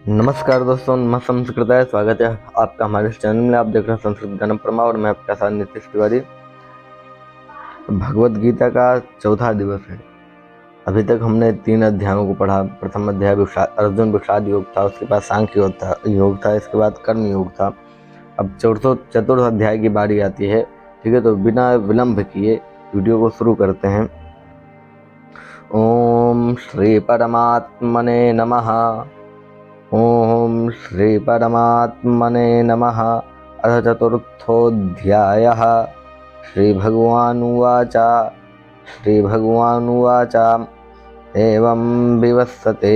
नमस्कार दोस्तों, नमः संस्कृताय। स्वागत है आपका हमारे इस चैनल में। आप देख रहे हैं संस्कृत ज्ञान परमा और मैं आपका साथ नीतीश तिवारी। भगवत गीता का चौथा दिवस है। अभी तक हमने 3 अध्यायों को पढ़ा। प्रथम अध्याय अर्जुन विषाद योग था, उसके बाद सांख्य योग था, इसके बाद कर्म योग था। अब चतुर्थ अध्याय की बारी आती है। ठीक है, तो बिना विलंब किए वीडियो को शुरू करते हैं। ओम श्री परमात्मने नमः। ओम श्री परमात्मने नमः। अथ चतुर्थोऽध्यायः। श्रीभगवानुवाच एवं विवस्वते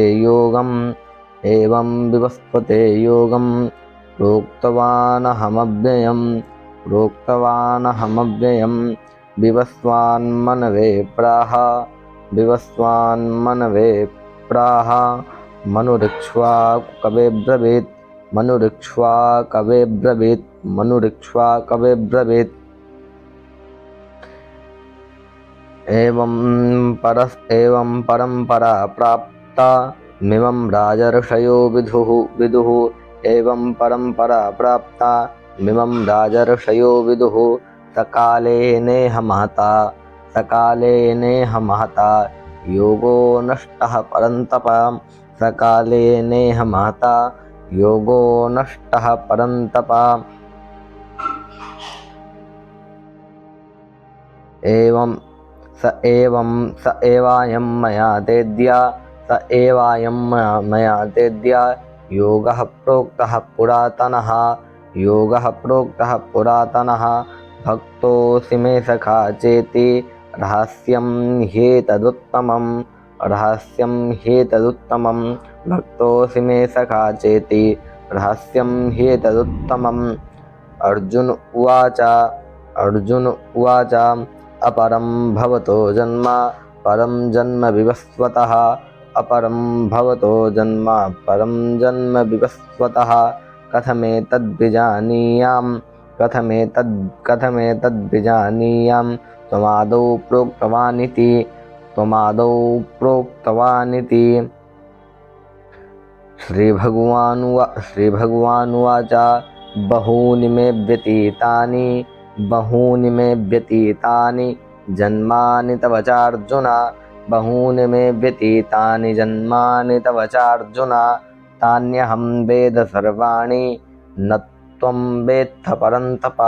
योगम् प्रोक्तवानहमव्ययम् विवस्वान्मनवे प्राह मनुरिक्ष्वाकवे ब्रवीत्। एवं परम्परा प्राप्ता मिमं राजर्षयो विदुः। एवं परम्परा प्राप्ता मिमं राजर्षयो विदुः। सकाले नेह महता योगो नष्टः परन्तप। सकाले नेह महता योगो नष्टः परन्तप। स एवायं मया तेद्य योगः प्रोक्तः पुरातनः। भक्तोऽसि मे सखा चेति रहस्यं ह्येतदुत्तमम्। भक्तोऽसि मे सखा चेति रहस्यं ह्येतदुत्तमम्। अर्जुन उवाच अपरं भवतो जन्म विवस्वतः। कथमेतद्विजानीयाम् त्वमादौ प्रोक्तवानिति। श्रीभगवानुवाच बहूनि मे व्यतीतानि जन्मानि तव चार्जुन। तान्यहं वेद सर्वाणि न त्वं वेत्थ परन्तप।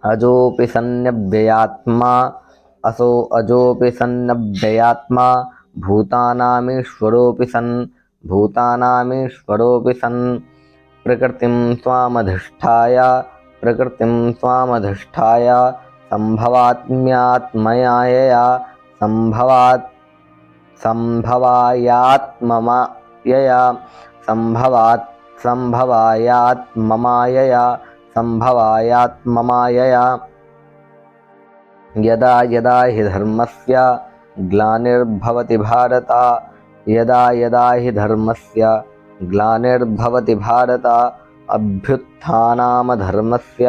अजोऽपि सन्नव्ययात्मा भूतानामीश्वरोऽपि सन् प्रकृतिं स्वामधिष्ठाय सम्भवायात्ममायया यदा यदा हि धर्मस्य ग्लानिर्भवति भारत अभ्युत्थानामधर्मस्य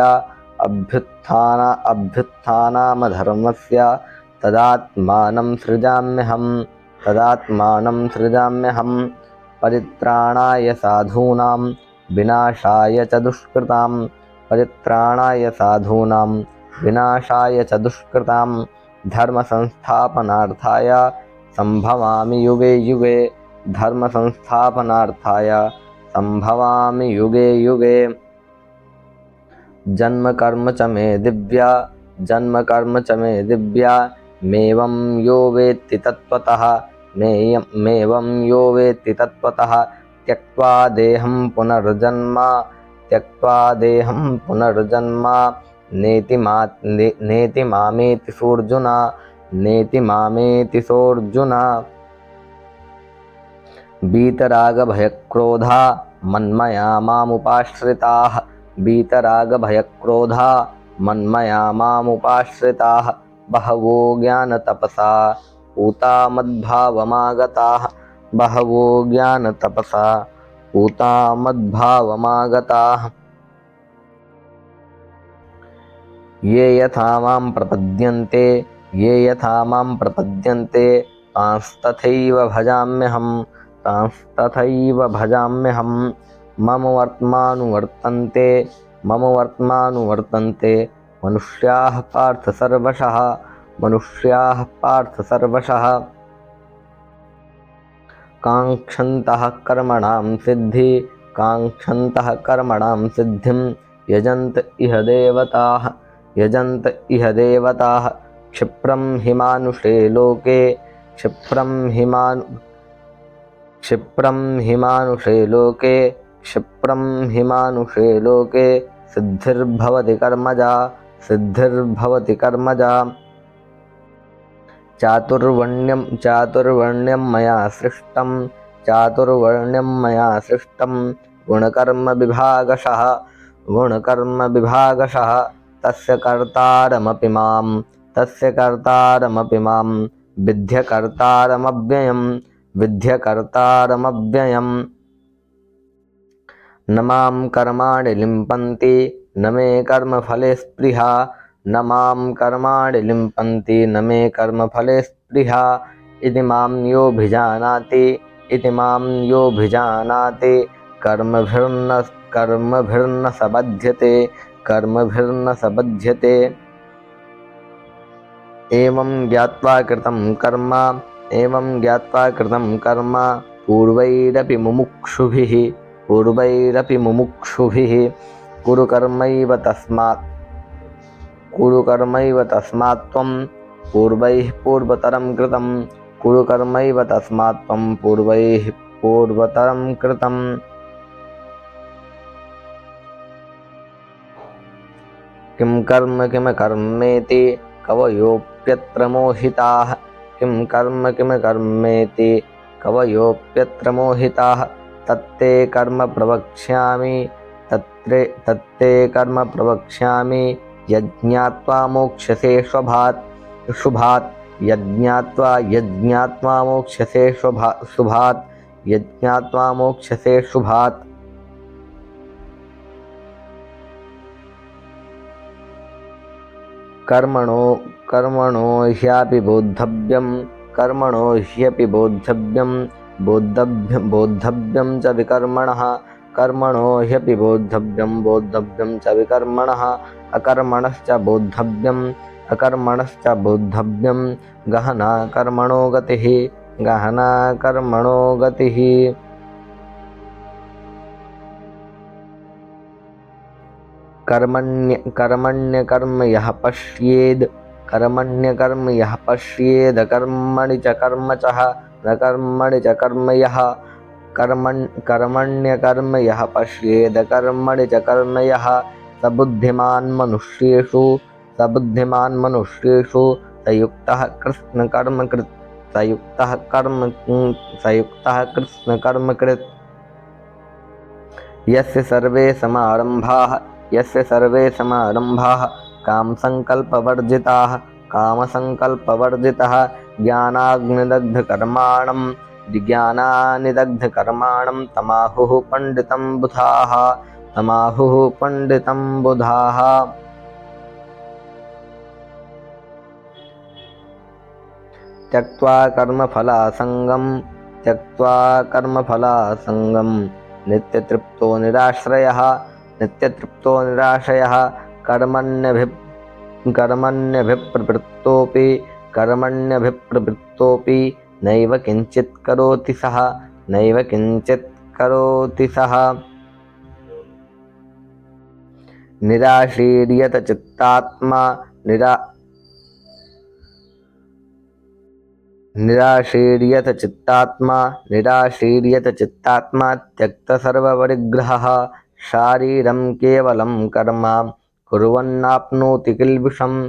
तदात्मानं सृजाम्यहम्। परित्राणाय साधूनां विनाशाय च दुष्कृतां धर्म संस्थापनार्थाय संभवामि युगे युगे। जन्म कर्म च मे दिव्या मेवं यो वेत्ति तत्त्वतः त्यक्त्वा देहं पुनर्जन्म नेति मामेति सोऽर्जुन। वीतरागभयक्रोधा मन्मया मामुपाश्रिताः बहवो ज्ञानतपसा पूता मद्भावमागताः। ये यथा मां प्रपद्यन्ते तांस्तथैव भजाम्यहं मम वर्त्मानुवर्तन्ते मनुष्याः पार्थ सर्वशः काङ्क्षन्तः कर्मणां सिद्धिं यजन्त इह देवताः क्षिप्रं हि मानुषे लोके सिद्धिर्भवति कर्मजा चातुर्वर्ण्यं मया सृष्टं गुणकर्मविभागशः तस्य कर्तारमपि मां विद्ध्यकर्तारमव्ययम् न मां कर्माणि लिम्पन्ति न मे कर्मफले स्पृहा इति मां योऽभिजानाति कर्मभिर्न सबध्यते एवं ज्ञात्वा कृतं कर्म पूर्वैरपि मुमुक्षुभिः कुरु कर्मैव तस्मात् त्वं पूर्वैः पूर्वतरं कृतम् किं कर्मेति कवयोऽप्यत्र मोहिताः तत्ते कर्म प्रवक्ष्यामि यज्ञात्वा मोक्ष्यसे शुभात् कर्मणो ह्यापि बोद्धव्यं च विकर्मणः अकर्मणश्च बोद्धव्यं गहना कर्मणो गतिः कर्मण्यकर्म यः पश्येद कर्मणि च कर्म यः स बुद्धिमान् मनुष्येषु सयुक्तः कृत्स्नकर्मकृत् यस्य सर्वे समारम्भाः कामसङ्कल्पवर्जितः ज्ञानानिदग्धकर्माणं तमाहुः पंडितं बुधाः त्यक्त्वा कर्मफलासङ्गं नित्यतृप्तो निराश्रयः कर्मण्यभिप्रवृत्तोऽपि नैव किञ्चित् करोति सः निराशीर्यत चित्तात्मा त्यक्तसर्वपरिग्रहः शारीरं केवलं कर्म कुर्वन्नाप्नोति किल्बिषम्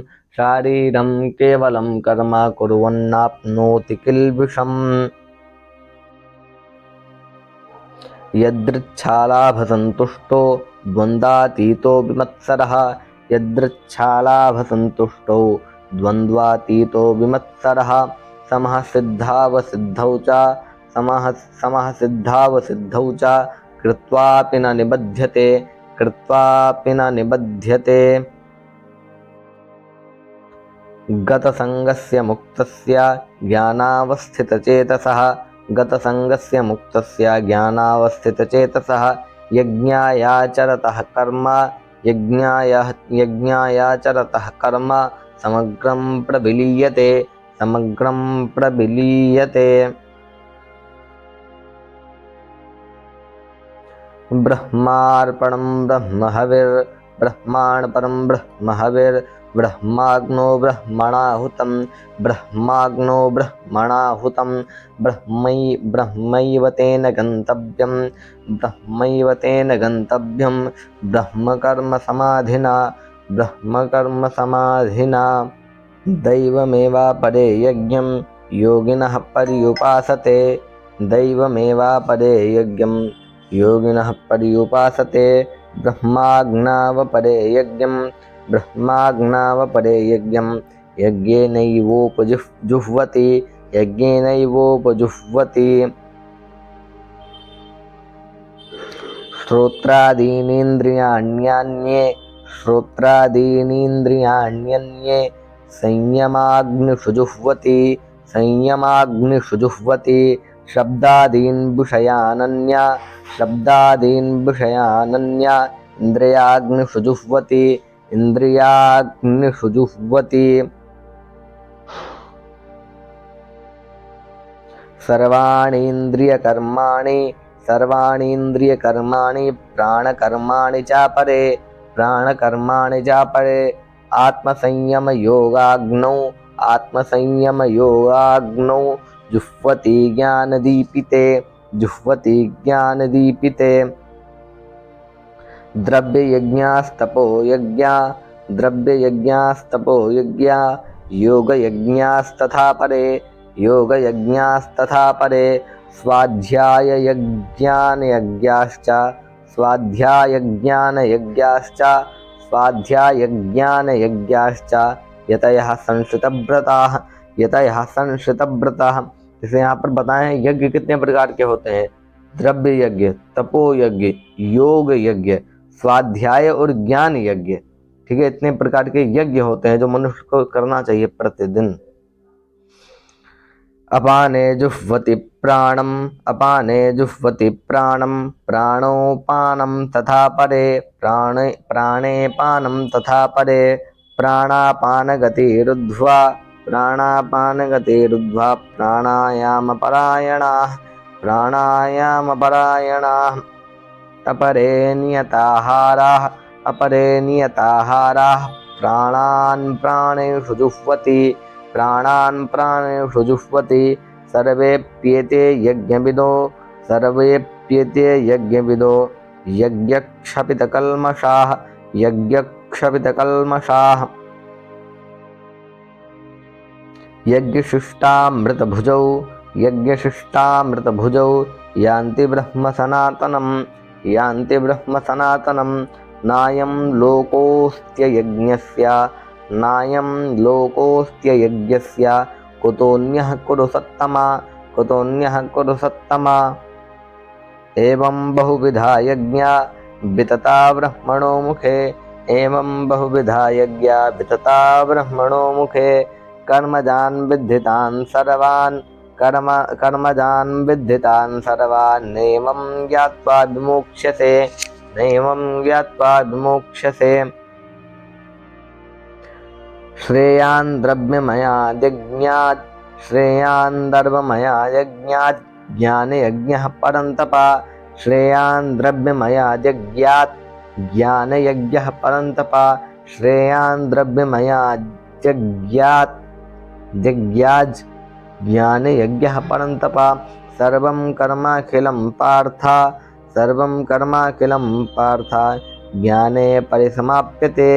यदृच्छालाभसन्तुष्टो द्वन्द्वातीतो विमत्सरः समः सिद्धावसिद्धौ च कृत्वापि न निबध्यते गतसंगस्य मुक्तस्य ज्ञानावस्थितचेतसः गतसंगस्य मुक्तस्य ज्ञानावस्थितचेतसः यज्ञायाचरतः कर्म यज्ञायाचरतः कर्म समग्रं प्रविलीयते ब्रह्मार्पणं ब्रह्महविर्ब्रह्माणपरं ब्रह्महविर्ब्रह्माग्नो ब्रह्मणाहुतं ब्रह्मैव तेन गन्तव्यं ब्रह्मकर्मसमाधिना दैवमेवापरे यज्ञं योगिनः पर्युपासते ब्रह्माज्ञावपरे यज्ञं यज्ञेनैवोपजुह्वति श्रोत्रादीनीन्द्रियाण्यन्ये संयमाग्निषु शब्दादीन् विषयानन्या इन्द्रियाग्निषु जुह्वति सर्वाणीन्द्रियकर्माणि प्राणकर्माणि चापरे आत्मसंयमयोगाग्नौ जुह्वति ज्ञानदीपिते द्रव्ययज्ञास्तपो यज्ञा योगयज्ञास्तथा परे स्वाध्यायज्ञानयज्ञाश्च यतयः संश्रितव्रताः जैसे यहाँ पर बताए हैं यज्ञ कितने प्रकार के होते हैं। द्रव्य यज्ञ, तपो यज्ञ, योग यज्ञ, स्वाध्याय और ज्ञान यज्ञ। ठीक है, इतने प्रकार के यज्ञ होते हैं जो मनुष्य को करना चाहिए प्रतिदिन। अपाने जुह्वति प्राणं प्राणोपानं तथा परे प्राणे पानं तथा परे प्राणापानगतिरुद्ध्वा प्राणायामपरायणाः अपरे नियताहाराः प्राणान् प्राणेषु जुह्वति सर्वेप्येते यज्ञविदो यज्ञक्षपितकल्मषाः यज्ञशिष्टामृतभुजौ यान्ति ब्रह्म सनातनं नायं लोकोऽस्त्ययज्ञस्य कुतोऽन्यः कुरु सत्तमा एवं बहुविधा यज्ञा वितता ब्रह्मणो मुखे कर्मजान् विद्धितान् सर्वान् नैवं ज्ञात्वा विमोक्ष्यसे श्रेयान् द्रव्यमयाज्ञात् ज्ञानयज्ञः परन्तपा श्रेयान् द्रव्यमयाज्ञात् ज्ञानयज्ञः परन्तपा सर्वं कर्माखिलं पार्थ ज्ञाने परिसमाप्यते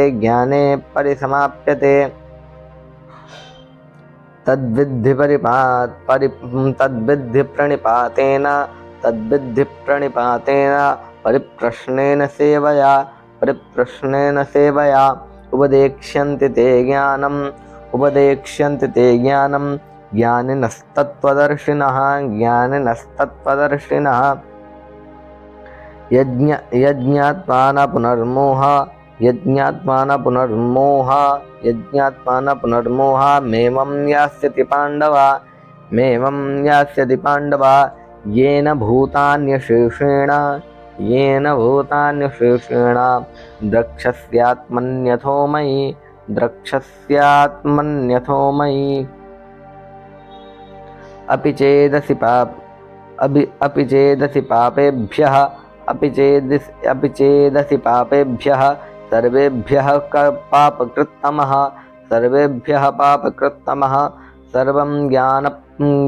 तद्विद्धि प्रणिपातेन परिप्रश्नेन सेवया उपदेक्ष्यन्ति ते ज्ञानं ज्ञानिनस्तत्त्वदर्शिनः यज्ञात्वा न पुनर्मोह यज्ञात्मान पुनर्मोहा मेवं यास्यति पांडवा येन भूतान्यशेषेण द्रक्ष्यस्यात्मन्यथो मयि अपि चेदसि पापेभ्यः सर्वेभ्यः पापकृत्तमः सर्वं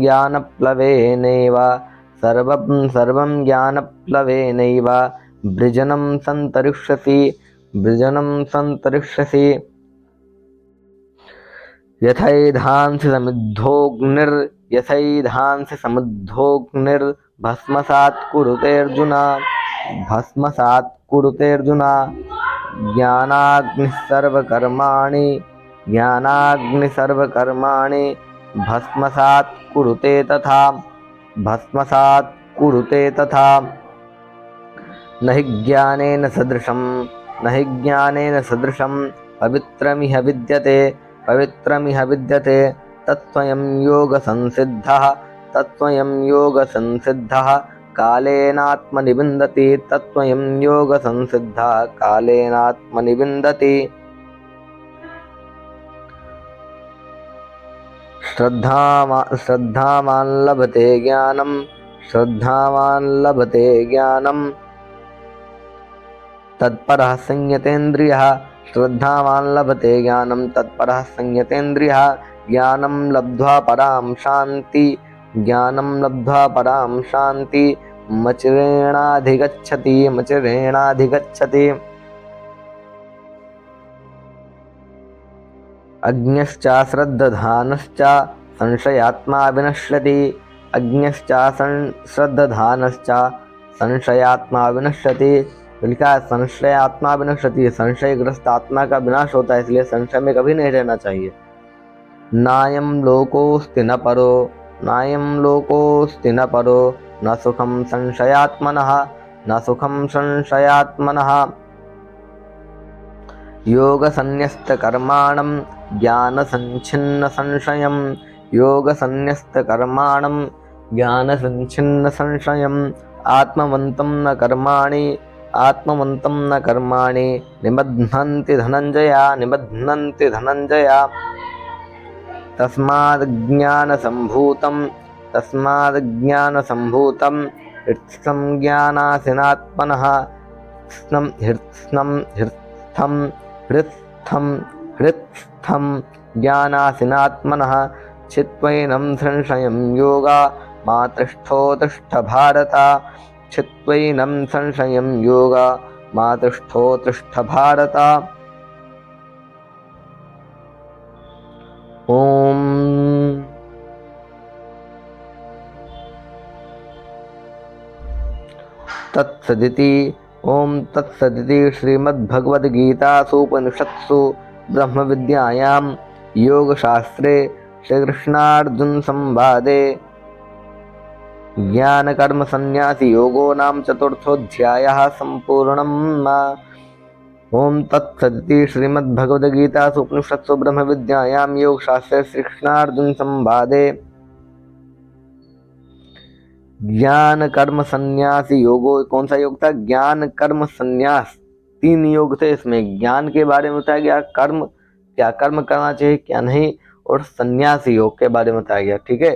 ज्ञानप्लवेनैव वृजनं सन्तरिष्यसि यथैधांसि समुद्धोऽग्निर्भस्मसात् कुरुते अर्जुन ज्ञानाग्निः सर्वकर्माणि भस्मसात् कुरुते तथा न हि ज्ञानेन सदृशं पवित्रमिह विद्यते तत्स्वयं योगसंसिद्धः कालेनात्मनि विन्दति श्रद्धावान् लभते ज्ञानं तत्परः संयतेन्द्रियः ज्ञानं लब्ध्वा परां शान्ति मचिरेणाधिगच्छति अज्ञश्च श्रद्धानश्च संशयात्मा विनश्यति लिखा है संशयात्मा विनश्यति, संशयग्रस्त आत्मा का विनाश होता है, इसलिए संशय में कभी नहीं रहना चाहिए। नायं लोकोऽस्ति न परो न सुखं संशयात्मनः योगसन्न्यस्तकर्माणं ज्ञानसञ्छिन्नसंशयम् आत्मवन्तं न कर्माणि निबध्नन्ति धनञ्जय तस्माद्ज्ञानसम्भूतं हृत्स्थं ज्ञानासीनात्मनः हृत्स्थं ज्ञानासीनात्मनः चित्वैनं संशयं योगा मा तिष्ठोतिष्ठ भारत ओम तत्सदिति श्रीमद्भगवद्गीतासूपनिषत्सु ब्रह्मविद्यायां योगशास्त्रे श्रीकृष्णार्जुनसंवादे ज्ञानकर्मसन्न्यासयोगो नाम चतुर्थोऽध्यायः सम्पूर्णम्। ओम तत्सदिति श्रीमद्भगवद्गीतासु उपनिषत्सु ब्रह्मविद्यायां योगशास्त्रे श्रीकृष्णार्जुनसंवादे ज्ञान कर्म संन्यास योगो, कौन सा योग था? ज्ञान कर्म संन्यास, 3 योग थे। इसमें ज्ञान के बारे में बताया गया, कर्म क्या कर्म करना चाहिए क्या नहीं, और संन्यास योग के बारे में बताया गया। ठीक है,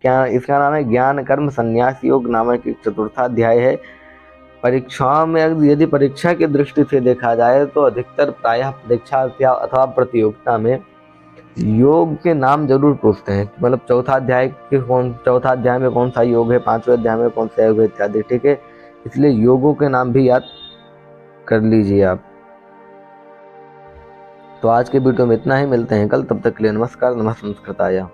क्या इसका नाम है ज्ञान कर्म संन्यास योग नामक चतुर्थाध्याय है। परीक्षाओं में यदि परीक्षा की दृष्टि से देखा जाए तो अधिकतर प्रायः परीक्षा अथवा प्रतियोगिता में योग के नाम जरूर पूछते हैं, मतलब चौथा अध्याय में कौन सा योग है, 5वें अध्याय में कौन सा योग है इत्यादि। ठीक है, इसलिए योगों के नाम भी याद कर लीजिए आप। तो आज के वीडियो में इतना ही, मिलते हैं कल, तब तक के लिए नमस्कार। नमः संस्कृताय।